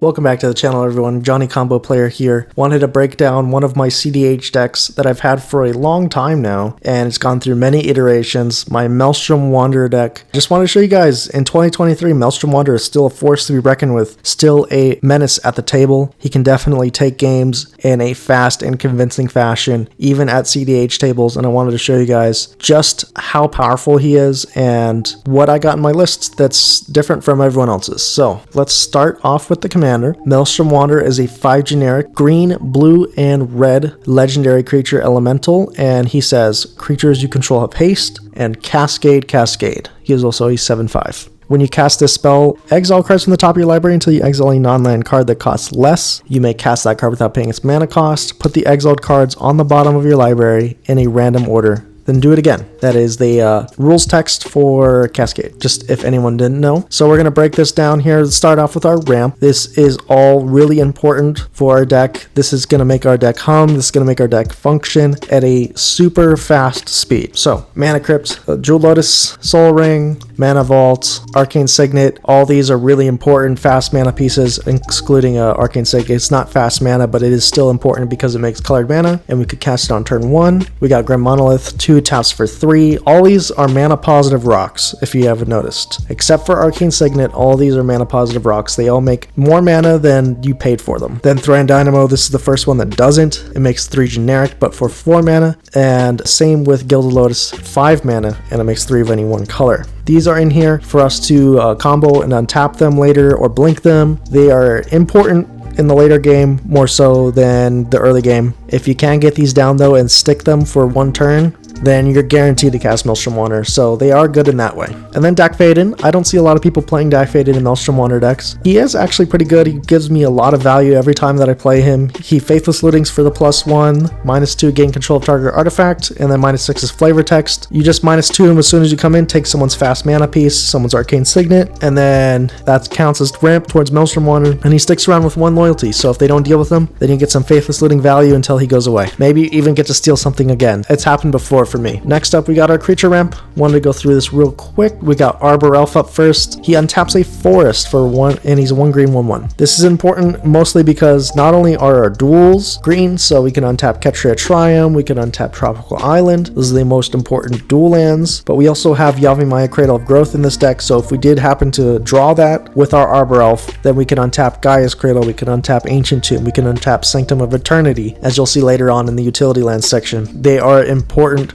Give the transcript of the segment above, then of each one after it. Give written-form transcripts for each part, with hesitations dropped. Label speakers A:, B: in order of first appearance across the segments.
A: Welcome back to the channel, everyone. Johnny Combo Player here. Wanted to break down one of my CEDH decks that I've had for a long time now, and it's gone through many iterations, my Maelstrom Wanderer deck. Just want to show you guys, in 2023, Maelstrom Wanderer is still a force to be reckoned with, still a menace at the table. He can definitely take games in a fast and convincing fashion, even at CEDH tables, and I wanted to show you guys just how powerful he is and what I got in my list that's different from everyone else's. So let's start off with the commander. Maelstrom Wanderer is a 5 generic green, blue, and red legendary creature elemental, and he says creatures you control have haste and cascade. He is also a 7/5. When you cast this spell, exile cards from the top of your library until you exile a non-land card that costs less. You may cast that card without paying its mana cost. Put the exiled cards on the bottom of your library in a random order. Then do it again. That is the rules text for Cascade, just if anyone didn't know. So we're going to break this down here. Let's start off with our ramp. This is all really important for our deck. This is going to make our deck hum. This is going to make our deck function at a super fast speed. So Mana Crypt, Jewel Lotus, Soul Ring, Mana Vault, Arcane Signet. All these are really important fast mana pieces, excluding Arcane Signet. It's not fast mana, but it is still important because it makes colored mana, and we could cast it on turn 1. We got Grim Monolith, 2 taps for 3. All these are mana positive rocks, if you haven't noticed. Except for Arcane Signet, all these are mana positive rocks. They all make more mana than you paid for them. Then Thran Dynamo, this is the first one that doesn't. It makes 3 generic, but for 4 mana. And same with Gilded Lotus, 5 mana, and it makes 3 of any one color. These are in here for us to combo and untap them later or blink them. They are important in the later game more so than the early game. If you can get these down though and stick them for 1 turn, then you're guaranteed to cast Maelstrom Wanderer, so they are good in that way. And then Dak Faden. I don't see a lot of people playing Dak Faden in Maelstrom Wanderer decks. He is actually pretty good. He gives me a lot of value every time that I play him. He Faithless Lootings for the +1, -2 gain control of target artifact, and then -6 is flavor text. You just -2 him as soon as you come in, take someone's fast mana piece, someone's Arcane Signet, and then that counts as ramp towards Maelstrom Wanderer, and he sticks around with 1 loyalty, so if they don't deal with him, then you get some Faithless Looting value until he goes away. Maybe even get to steal something again. It's happened before for me. Next up, we got our creature ramp. Wanted to go through this real quick. We got Arbor Elf up first. He untaps a forest for 1, and he's 1 green, 1/1. This is important mostly because not only are our duels green, so we can untap Ketria Triumph, we can untap Tropical Island. Those are the most important dual lands, but we also have Yavimaya Cradle of Growth in this deck, so if we did happen to draw that with our Arbor Elf, then we can untap Gaia's Cradle, we can untap Ancient Tomb, we can untap Sanctum of Eternity, as you'll see later on in the utility lands section. They are important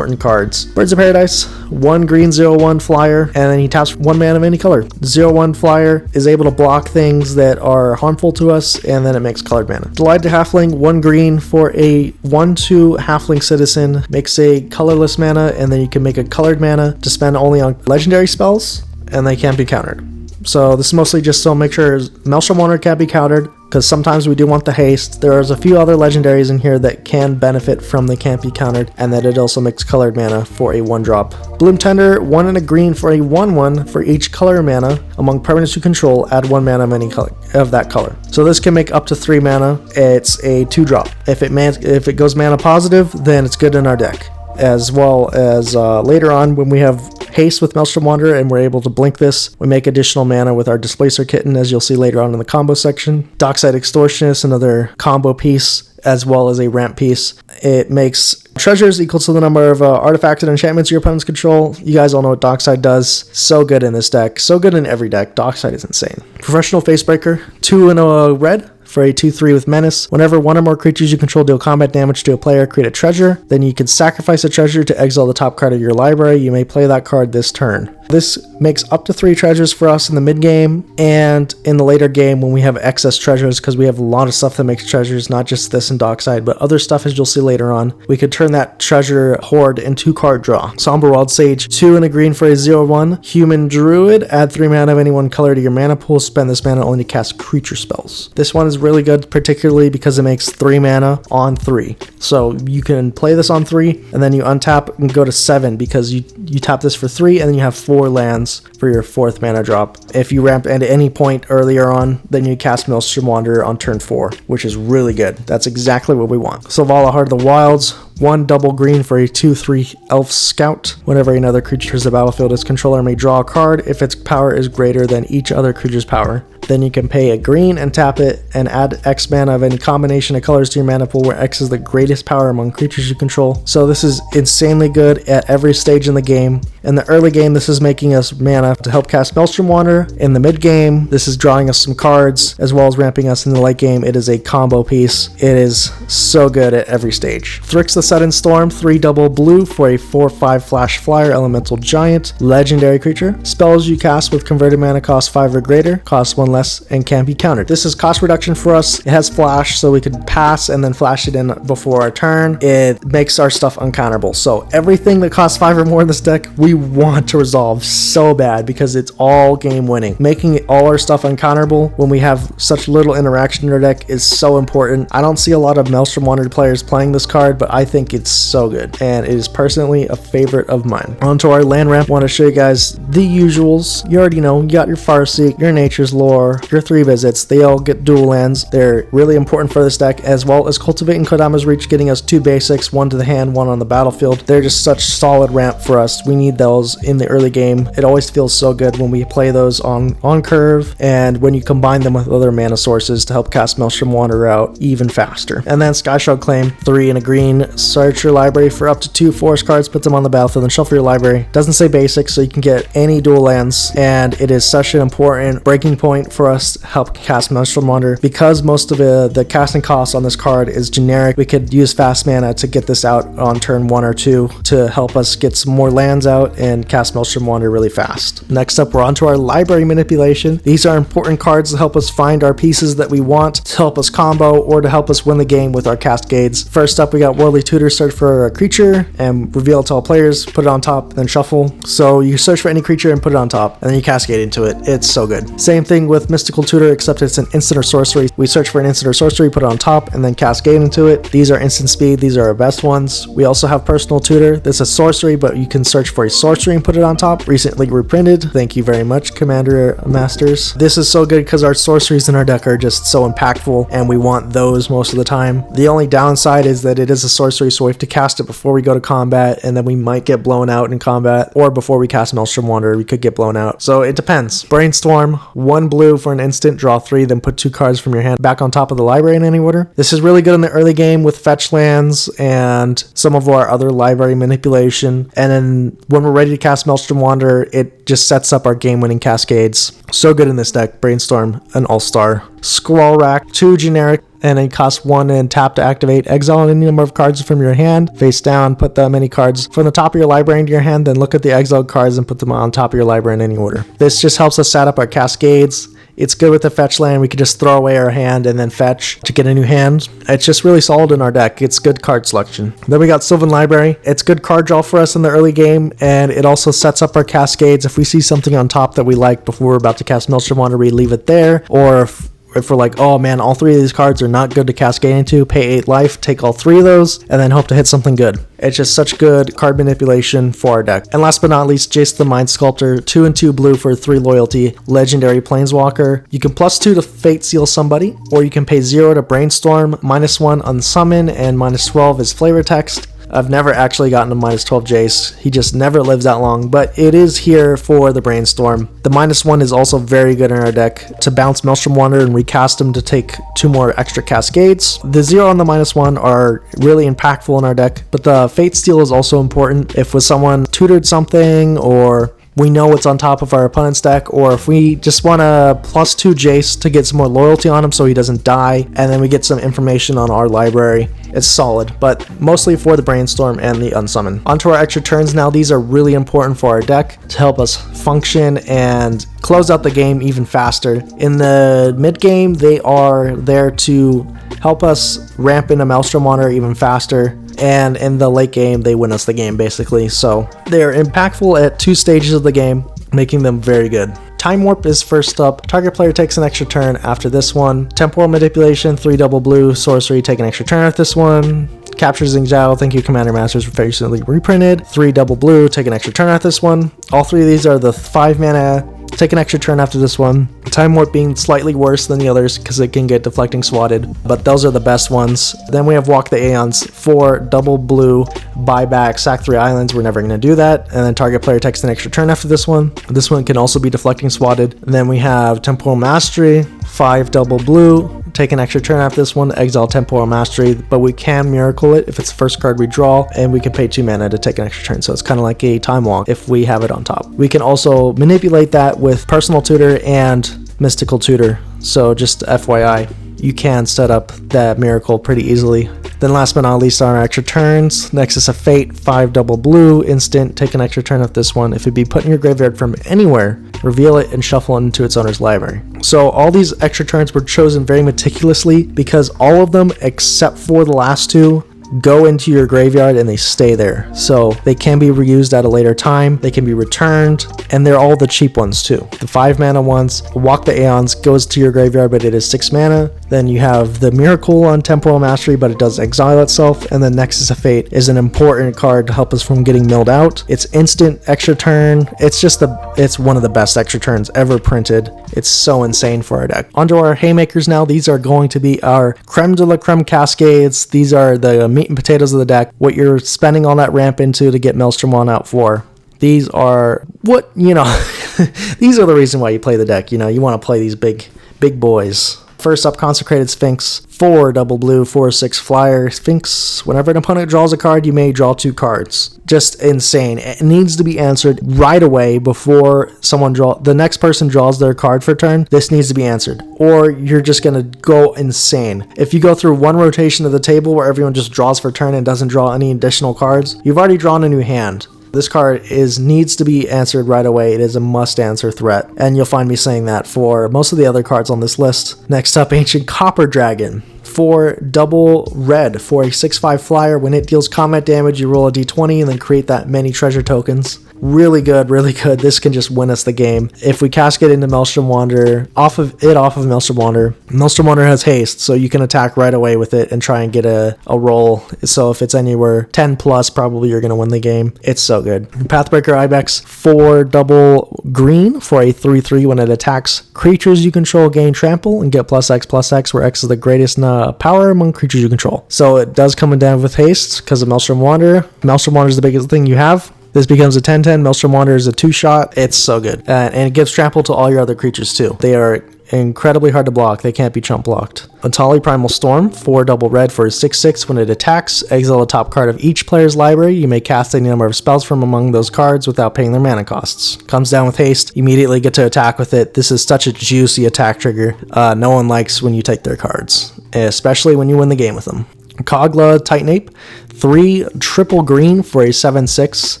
A: cards. Birds of Paradise, 1 green, 0/1 flyer, and then he taps 1 mana of any color. 0/1 flyer is able to block things that are harmful to us, and then it makes colored mana. Delighted Halfling, 1 green for a 1/2 Halfling Citizen, makes a colorless mana, and then you can make a colored mana to spend only on legendary spells, and they can't be countered. So this is mostly just so make sure Maelstrom Wanderer can't be countered, because sometimes we do want the haste. There's a few other legendaries in here that can benefit from the can't be countered, and that it also makes colored mana for a 1-drop. Bloom Tender, 1 and a green for a 1/1 for each color mana. Among permanents you control, add 1 mana of any color of that color. So this can make up to 3 mana. It's a 2-drop. If it goes mana positive, then it's good in our deck. As well as later on when we have haste with Maelstrom Wanderer and we're able to blink this, we make additional mana with our Displacer Kitten, as you'll see later on in the combo section. Dockside Extortionist, another combo piece, as well as a ramp piece. It makes treasures equal to the number of artifacts and enchantments your opponents control. You guys all know what Dockside does. So good in this deck. So good in every deck. Dockside is insane. Professional Facebreaker, 2 and a red for a 2/3 with Menace. Whenever 1 or more creatures you control deal combat damage to a player, create a treasure. Then you can sacrifice a treasure to exile the top card of your library. You may play that card this turn. This makes up to 3 treasures for us in the mid game and in the later game when we have excess treasures, because we have a lot of stuff that makes treasures, not just this and Dockside, but other stuff as you'll see later on. We could turn that treasure hoard into card draw. Somber Wild Sage, 2 and a green for a 0/1. Human Druid, add 3 mana of any 1 color to your mana pool. Spend this mana only to cast creature spells. This one is really good, particularly because it makes 3 mana on 3. So you can play this on 3, and then you untap and go to 7, because you tap this for 3, and then you have 4 lands for your 4th mana drop. If you ramp at any point earlier on, then you cast Maelstrom Wanderer on turn 4, which is really good. That's exactly what we want. Selvala, Heart of the Wilds, 1 double green for a 2/3 Elf Scout. Whenever another creature is the battlefield, its controller may draw a card if its power is greater than each other creature's power. Then you can pay a green and tap it and add X mana of any combination of colors to your mana pool, where X is the greatest power among creatures you control. So this is insanely good at every stage in the game. In the early game, this is making us mana to help cast Maelstrom Wanderer. In the mid game, this is drawing us some cards, as well as ramping us in the late game. It is a combo piece. It is so good at every stage. Thrix the Sudden Storm, 3 double blue for a 4/5 flash flyer elemental giant, legendary creature. Spells you cast with converted mana cost 5 or greater, cost 1 less, and can be countered. This is cost reduction for us. It has flash, so we could pass and then flash it in before our turn. It makes our stuff uncounterable. So everything that costs 5 or more in this deck, we want to resolve so bad, because it's all game winning. Making all our stuff uncounterable when we have such little interaction in our deck is so important. I don't see a lot of Maelstrom Wanderer players playing this card, but I think it's so good, and it is personally a favorite of mine. Onto our land ramp, I want to show you guys the usuals. You already know, you got your Farseek, your Nature's Lore, your 3 visits. They all get dual lands. They're really important for this deck, as well as Cultivate and Kodama's Reach, getting us 2 basics, 1 to the hand, 1 on the battlefield. They're just such solid ramp for us. We need those in the early game. It always feels so good when we play those on curve, and when you combine them with other mana sources to help cast Maelstrom Wanderer out even faster. And then Skyshroud Claim, 3 and a green. Search your library for up to 2 forest cards, put them on the battlefield, and shuffle your library. Doesn't say basic, so you can get any dual lands, and it is such an important breaking point for us to help cast Maelstrom Wanderer. Because most of the casting cost on this card is generic, we could use fast mana to get this out on turn 1 or 2 to help us get some more lands out and cast Maelstrom Wanderer really fast. Next up, we're onto our library manipulation. These are important cards to help us find our pieces that we want, to help us combo, or to help us win the game with our cascades. First up, we got Worldly Tutor. Search for a creature and reveal it to all players, put it on top, then shuffle. So you search for any creature and put it on top, and then you cascade into it. It's so good. Same thing with Mystical Tutor, except it's an instant or sorcery. We search for an instant or sorcery, put it on top, and then cascade into it. These are instant speed. These are our best ones. We also have Personal Tutor. This is sorcery, but you can search for a sorcery and put it on top. Recently reprinted. Thank you very much, Commander Masters. This is so good because our sorceries in our deck are just so impactful, and we want those most of the time. The only downside is that it is a sorcery, so we have to cast it before we go to combat, and then we might get blown out in combat, or before we cast Maelstrom Wanderer, we could get blown out. So it depends. Brainstorm, 1 blue for an instant, draw 3, then put 2 cards from your hand back on top of the library in any order. This is really good in the early game with fetch lands and some of our other library manipulation. And then when we're ready to cast Maelstrom Wanderer, it just sets up our game-winning cascades. So good in this deck. Brainstorm, an all-star. Squall Rack, 2 generic, and it costs 1 and tap to activate. Exile any number of cards from your hand, face down, put the many cards from the top of your library into your hand, then look at the exiled cards and put them on top of your library in any order. This just helps us set up our cascades. It's good with the fetch land. We could just throw away our hand and then fetch to get a new hand. It's just really solid in our deck. It's good card selection. Then we got Sylvan Library. It's good card draw for us in the early game, and it also sets up our cascades. If we see something on top that we like before we're about to cast Maelstrom Wanderer, we leave it there. Or if we're like, oh man, all 3 of these cards are not good to cascade into, pay 8 life, take all 3 of those, and then hope to hit something good. It's just such good card manipulation for our deck. And last but not least, Jace the Mind Sculptor, 2 and 2 blue for 3 loyalty, legendary planeswalker. You can +2 to Fate Seal somebody, or you can pay 0 to Brainstorm, -1 unsummon, and -12 is flavor text. I've never actually gotten a -12 Jace. He just never lives that long, but it is here for the Brainstorm. The -1 is also very good in our deck to bounce Maelstrom Wanderer and recast him to take 2 more extra cascades. The 0 and the -1 are really impactful in our deck, but the Fate Steal is also important. If with someone tutored something, or we know what's on top of our opponent's deck, or if we just want a +2 Jace to get some more loyalty on him so he doesn't die, and then we get some information on our library. It's solid, but mostly for the Brainstorm and the Unsummon. Onto our extra turns now. These are really important for our deck to help us function and close out the game even faster. In the mid game, they are there to help us ramp into Maelstrom Wanderer even faster, and in the late game, they win us the game basically. So they're impactful at 2 stages of the game, making them very good. Time Warp is first up. Target player takes an extra turn after this one. Temporal Manipulation, 3 double blue, sorcery, take an extra turn at this one. Captures Xingjiao, thank you Commander Masters, for recently reprinted. 3 double blue, take an extra turn at this one. All 3 of these are the 5 mana Take an extra turn after this one. Time Warp being slightly worse than the others because it can get deflecting swatted, but those are the best ones. Then we have Walk the Aeons, 4 double blue, buyback, sack 3 islands. We're never going to do that. And then target player takes an extra turn after this one. This one can also be deflecting swatted. And then we have Temporal Mastery, 5 double blue, take an extra turn after this one, exile Temporal Mastery, but we can miracle it if it's the first card we draw, and we can pay 2 mana to take an extra turn, so it's kind of like a Time Walk if we have it on top. We can also manipulate that with Personal Tutor and Mystical Tutor, so just FYI, you can set up that miracle pretty easily. Then last but not least, our extra turns. Nexus of Fate, 5 double blue, instant, take an extra turn of this one. If it be put in your graveyard from anywhere, reveal it and shuffle it into its owner's library. So all these extra turns were chosen very meticulously because all of them, except for the last 2, go into your graveyard and they stay there. So they can be reused at a later time, they can be returned, and they're all the cheap ones too. The 5 mana ones, Walk the Aeons goes to your graveyard, but it is 6 mana. Then you have the Miracle on Temporal Mastery, but it does exile itself. And then Nexus of Fate is an important card to help us from getting milled out. It's instant extra turn. It's one of the best extra turns ever printed. It's so insane for our deck. Onto our haymakers now. These are going to be our creme de la creme cascades. These are the meat and potatoes of the deck. What you're spending all that ramp into to get Maelstrom Wanderer out for. These are what, these are the reason why you play the deck. You want to play these big boys. First up, Consecrated Sphinx, 4 double blue, 4/6 flyer. Sphinx, whenever an opponent draws a card, you may draw 2 cards. Just insane. It needs to be answered right away before the next person draws their card for turn. This needs to be answered, or you're just going to go insane. If you go through one rotation of the table where everyone just draws for turn and doesn't draw any additional cards, you've already drawn a new hand. This card needs to be answered right away. It is a must-answer threat, and you'll find me saying that for most of the other cards on this list. Next up, Ancient Copper Dragon. 4 double red for a 6/5 flyer. When it deals combat damage, you roll a d20 and then create that many treasure tokens. Really good, really good. This can just win us the game. If we cascade into Maelstrom Wanderer, off of Maelstrom Wanderer, Maelstrom Wanderer has haste, so you can attack right away with it and try and get a roll. So if it's anywhere 10 plus, probably you're going to win the game. It's so good. Pathbreaker Ibex, 4 double green for a 3/3. When it attacks creatures you control, gain trample and get +X/+X, where X is the greatest power among creatures you control. So it does come down with haste because of Maelstrom Wanderer. Maelstrom Wanderer is the biggest thing you have. This becomes a 10/10. Maelstrom Wanderer is a 2-shot. It's so good. And it gives trample to all your other creatures too. They are incredibly hard to block. They can't be chump blocked. Atali Primal Storm, 4 double red for a 6/6. When it attacks, exile the top card of each player's library. You may cast any number of spells from among those cards without paying their mana costs. Comes down with haste. Immediately get to attack with it. This is such a juicy attack trigger. No one likes when you take their cards, especially when you win the game with them. Kogla Titan Ape, 3 triple green for a 7/6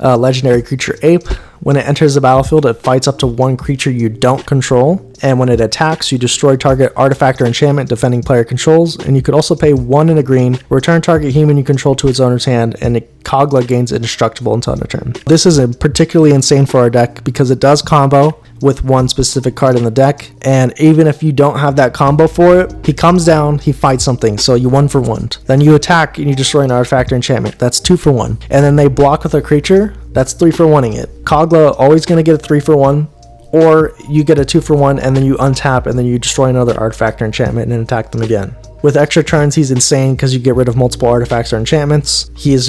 A: legendary creature ape. When it enters the battlefield, it fights up to 1 creature you don't control, and when it attacks, you destroy target artifact or enchantment defending player controls, and you could also pay 1 and a green, return target human you control to its owner's hand, and Kogla gains indestructible until end of turn. This is particularly insane for our deck because it does combo with one specific card in the deck, and even if you don't have that combo for it, he comes down, he fights something, so you 1 for 1. Then you attack and you destroy an artifact or enchantment. That's 2 for 1. And then they block with a creature, that's 3 for 1ing it. Kogla always going to get a 3 for 1, or you get a 2 for 1 and then you untap and then you destroy another artifact or enchantment and attack them again. With extra turns, he's insane because you get rid of multiple artifacts or enchantments. He's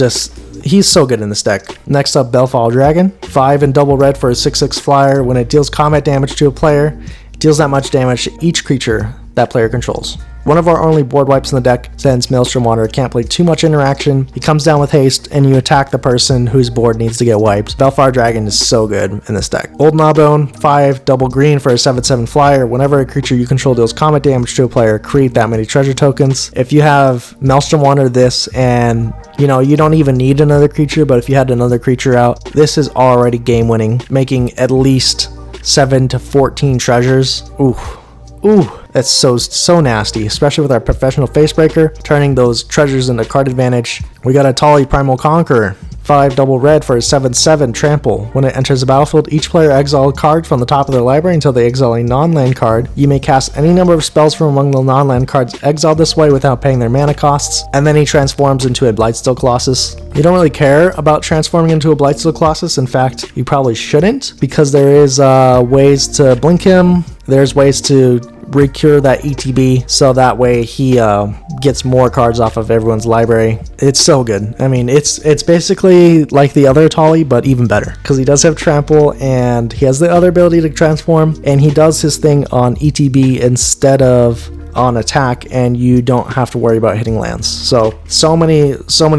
A: so good in this deck. Next up, Balefall Dragon. 5 and double red for a 6/6 flyer. When it deals combat damage to a player, it deals that much damage to each creature that player controls. One of our only board wipes in the deck, since Maelstrom Wanderer can't play too much interaction. He comes down with haste, and you attack the person whose board needs to get wiped. Balefall Dragon is so good in this deck. Old Gnawbone, 5 double green for a 7/7 flyer. Whenever a creature you control deals combat damage to a player, create that many treasure tokens. If you have Maelstrom Wanderer this, and you don't even need another creature, but if you had another creature out, this is already game winning, making at least 7 to 14 treasures. Ooh, that's so nasty, especially with our Professional Facebreaker, turning those treasures into card advantage. We got a Atali Primal Conqueror, 5 double red for a 7/7 trample. When it enters the battlefield, each player exile a card from the top of their library until they exile a non-land card. You may cast any number of spells from among the non-land cards exiled this way without paying their mana costs, and then he transforms into a Blightsteel Colossus. You don't really care about transforming into a Blightsteel Colossus. In fact, you probably shouldn't, because there is ways to blink him. There's ways to recure that ETB, so that way he gets more cards off of everyone's library. It's so good. I mean, it's basically like the other Tali, but even better, because he does have trample and he has the other ability to transform, and he does his thing on ETB instead of on attack, and you don't have to worry about hitting lands. So many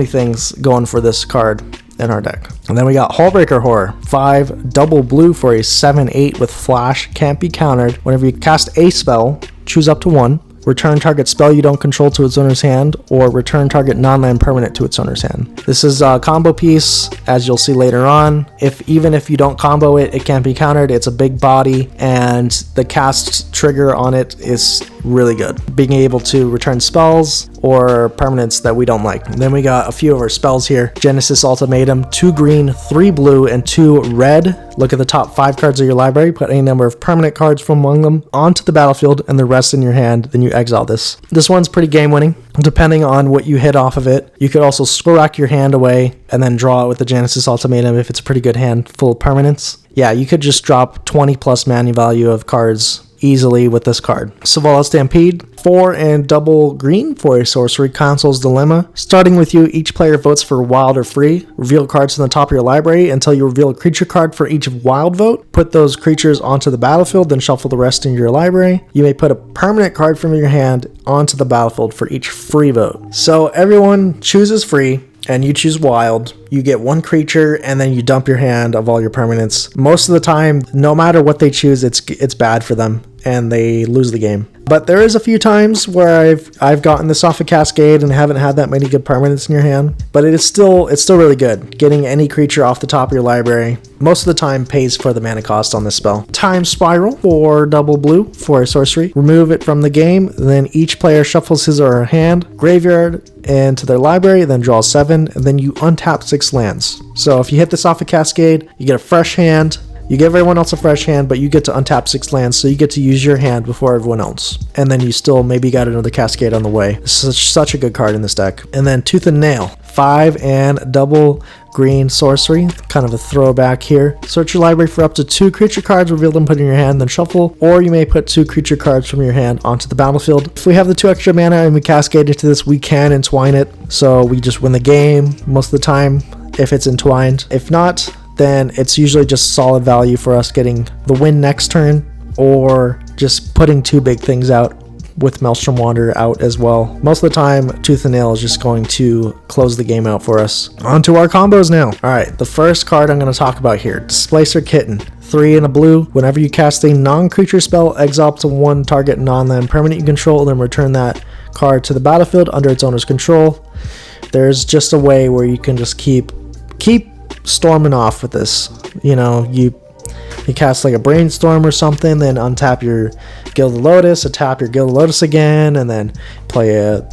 A: things going for this card in our deck. And then we got Hullbreaker Horror, 5 double blue for a 7/8 with flash, can't be countered. Whenever you cast a spell, choose up to 1, return target spell you don't control to its owner's hand, or return target non-land permanent to its owner's hand. This is a combo piece, as you'll see later on. Even if you don't combo it, it can't be countered. It's a big body, and the cast trigger on it is really good. Being able to return spells or permanents that we don't like. Then we got a few of our spells here. Genesis Ultimatum, 2 green, 3 blue, and 2 red. Look at the top 5 cards of your library, put any number of permanent cards from among them onto the battlefield and the rest in your hand, then you exile this. This one's pretty game winning, depending on what you hit off of it. You could also scrack your hand away and then draw it with the Genesis Ultimatum if it's a pretty good hand full of permanents. Yeah, you could just drop 20 plus mana value of cards easily with this card. Selvala Stampede, 4 and double green for a sorcery, Consul's Dilemma. Starting with you, each player votes for wild or free. Reveal cards from the top of your library until you reveal a creature card for each wild vote. Put those creatures onto the battlefield, then shuffle the rest into your library. You may put a permanent card from your hand onto the battlefield for each free vote. So everyone chooses free, and you choose wild. You get 1 creature, and then you dump your hand of all your permanents. Most of the time, no matter what they choose, it's bad for them, and they lose the game. But there is a few times where I've gotten this off a Cascade and haven't had that many good permanents in your hand. But it's still really good. Getting any creature off the top of your library most of the time pays for the mana cost on this spell. Time Spiral, 4 double blue for a sorcery. Remove it from the game, then each player shuffles his or her hand, graveyard, into their library, then draw 7, and then you untap 6 lands. So if you hit this off a Cascade, you get a fresh hand. You give everyone else a fresh hand, but you get to untap 6 lands, so you get to use your hand before everyone else. And then you still maybe got another Cascade on the way. This is such a good card in this deck. And then Tooth and Nail, 5 and double green sorcery, kind of a throwback here. Search your library for up to 2 creature cards, reveal them, put in your hand, then shuffle, or you may put 2 creature cards from your hand onto the battlefield. If we have the 2 extra mana and we cascade into this, we can entwine it, so we just win the game most of the time if it's entwined. If not, then it's usually just solid value for us getting the win next turn, or just putting 2 big things out with Maelstrom Wanderer out as well. Most of the time, Tooth and Nail is just going to close the game out for us. On to our combos now. Alright, the first card I'm going to talk about here, Displacer Kitten. 3 and a blue. Whenever you cast a non-creature spell, exile up to 1 target non-land permanent you control, then return that card to the battlefield under its owner's control. There's just a way where you can just keep storming off with this. You know, you cast like a Brainstorm or something, then untap your Gilded Lotus, tap your Gilded Lotus again, and then play a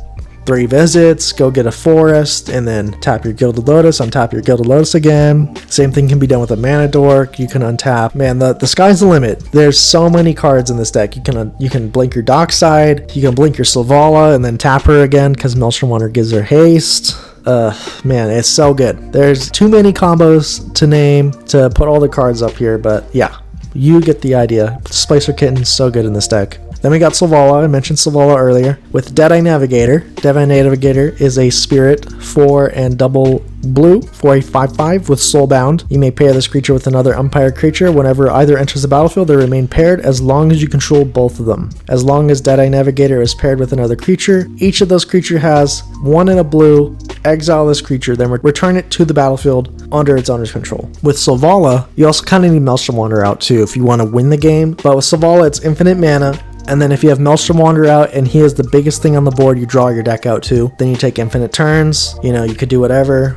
A: 3 visits, go get a forest, and then tap your Gilded Lotus, untap your Gilded Lotus again. Same thing can be done with a Mana Dork. You can untap. Man, the sky's the limit. There's so many cards in this deck. You can blink your Dockside, you can blink your Selvala, and then tap her again because Maelstrom Wanderer gives her haste. Man, it's so good. There's too many combos to name to put all the cards up here, but yeah, you get the idea. Displacer Kitten is so good in this deck. Then we got Selvala. I mentioned Selvala earlier. With Deadeye Navigator. Deadeye Navigator is a spirit, 4 and double blue for a 5/5 with Soulbound. You may pair this creature with another umpire creature. Whenever either enters the battlefield, they remain paired as long as you control both of them. As long as Deadeye Navigator is paired with another creature, each of those creatures has 1 and a blue. Exile this creature, then return it to the battlefield under its owner's control. With Selvala, you also kind of need Maelstrom Wanderer out too if you want to win the game. But with Selvala, it's infinite mana. And then if you have Maelstrom Wanderer out and he is the biggest thing on the board, you draw your deck out too. Then you take infinite turns. You know, you could do whatever.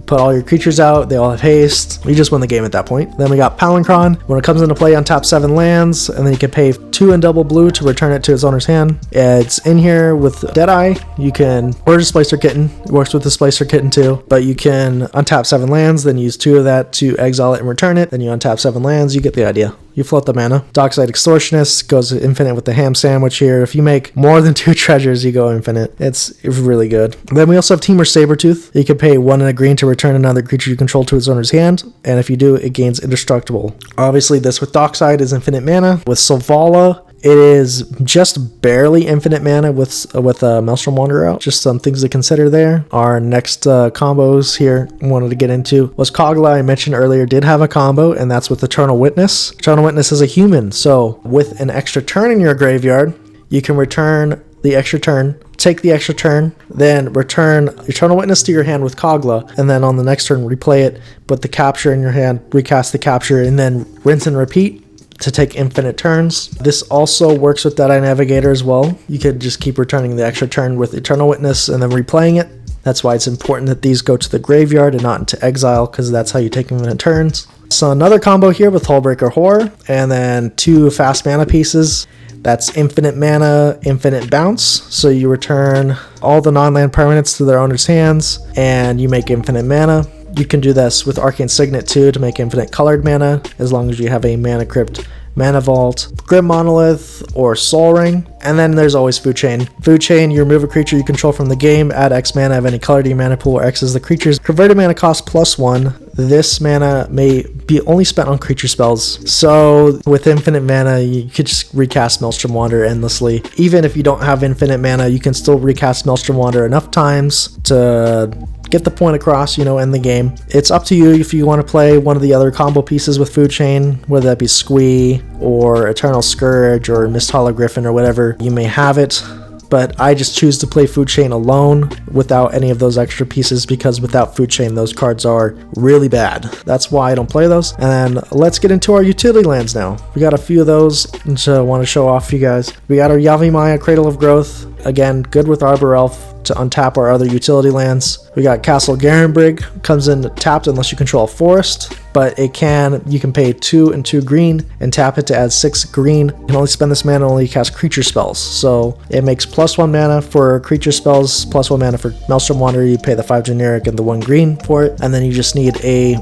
A: put all your creatures out, they all have haste, you just win the game at that point. Then we got Palinchron. When it comes into play, untap 7 lands, and then you can pay 2 and double blue to return it to its owner's hand. It's in here with Deadeye. You can, or Displacer Kitten, it works with Displacer Kitten too, but you can untap 7 lands, then use 2 of that to exile it and return it, then you untap 7 lands, you get the idea. You float the mana. Dockside Extortionist goes infinite with the ham sandwich here. If you make more than 2 treasures, you go infinite. It's really good. Then we also have Teamer Sabertooth. You can pay 1 and a green to return another creature you control to its owner's hand, and if you do, it gains indestructible. Obviously, this with Dockside is infinite mana. With Selvala, it is just barely infinite mana with Maelstrom Wanderer out. Just some things to consider there. Our next combos here I wanted to get into was Kogla. I mentioned earlier did have a combo, and that's with Eternal Witness. Eternal Witness is a human, so with an extra turn in your graveyard, you can return the extra turn, take the extra turn, then return Eternal Witness to your hand with Kogla, and then on the next turn replay it, put the capture in your hand, recast the capture, and then rinse and repeat to take infinite turns. This also works with Deadeye Navigator as well. You could just keep returning the extra turn with Eternal Witness and then replaying it. That's why it's important that these go to the graveyard and not into exile, because that's how you take infinite turns. So another combo here with Hullbreaker Horror, and then 2 fast mana pieces. That's infinite mana, infinite bounce. So you return all the non-land permanents to their owner's hands, and you make infinite mana. You can do this with Arcane Signet too to make infinite colored mana, as long as you have a Mana Crypt, Mana Vault, Grim Monolith, or Soul Ring. And then there's always Food Chain. Food Chain, you remove a creature you control from the game, add X mana of any color to your mana pool, where X is the creature's converted mana cost +1. This mana may be only spent on creature spells. So with infinite mana, you could just recast Maelstrom Wanderer endlessly. Even if you don't have infinite mana, you can still recast Maelstrom Wanderer enough times to get the point across, end the game. It's up to you if you want to play one of the other combo pieces with Food Chain, whether that be Squee or Eternal Scourge or Mist Hologriffin or whatever. You may have it, but I just choose to play Food Chain alone without any of those extra pieces, because without Food Chain, those cards are really bad. That's why I don't play those. And let's get into our utility lands now. We got a few of those that I want to show off for you guys. We got our Yavimaya, Cradle of Growth. Again, good with Arbor Elf to untap our other utility lands. We got Castle Garenbrig, comes in tapped unless you control a forest, but you can pay 2 and 2 green and tap it to add 6 green. You can only spend this mana only cast creature spells, so it makes +1 mana for creature spells, +1 mana for Maelstrom Wanderer. You pay the 5 generic and the 1 green for it, and then you just need a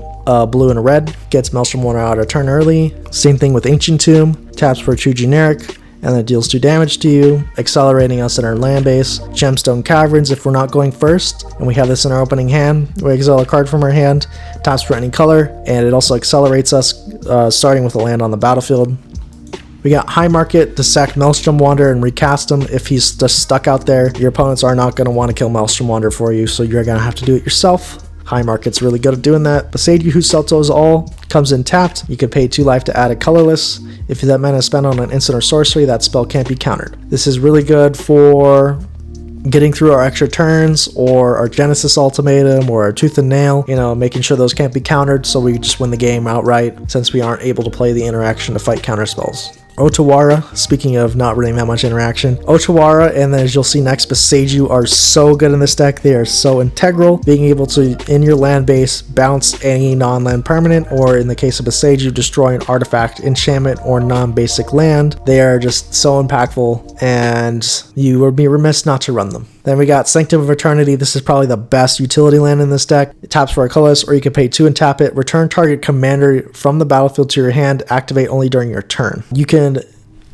A: blue and a red. Gets Maelstrom Wanderer out a turn early. Same thing with Ancient Tomb, taps for 2 generic, and it deals 2 damage to you, accelerating us in our land base. Gemstone Caverns, if we're not going first, and we have this in our opening hand, we exile a card from our hand, taps for any color, and it also accelerates us, starting with a land on the battlefield. We got High Market to sack Maelstrom Wanderer and recast him. If he's just stuck out there, your opponents are not going to want to kill Maelstrom Wanderer for you, so you're going to have to do it yourself. High Market's really good at doing that. The Sage who Seltos all comes in tapped. You can pay 2 life to add a colorless. If that mana is spent on an instant or sorcery, that spell can't be countered. This is really good for getting through our extra turns, or our Genesis Ultimatum, or our Tooth and Nail, making sure those can't be countered, so we just win the game outright, since we aren't able to play the interaction to fight counter spells. Otawara, speaking of not really that much interaction, Otawara, and then as you'll see next, Boseiju are so good in this deck. They are so integral, being able to, in your land base, bounce any non-land permanent, or in the case of Boseiju, destroy an artifact, enchantment, or non-basic land. They are just so impactful, and you would be remiss not to run them. Then we got Sanctum of Eternity. This is probably the best utility land in this deck. It taps for a colorless, or you can pay 2 and tap it. Return target commander from the battlefield to your hand. Activate only during your turn. You can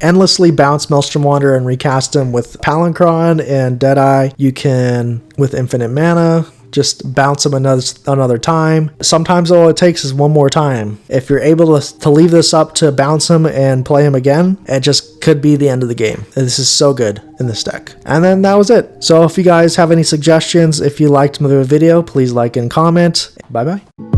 A: endlessly bounce Maelstrom Wanderer and recast him with Palinchron and Deadeye. You can, with infinite mana, just bounce him another time. Sometimes all it takes is one more time. If you're able to leave this up to bounce him and play him again, it just could be the end of the game. And this is so good in this deck. And then that was it. So if you guys have any suggestions, if you liked the video, please like and comment. Bye bye.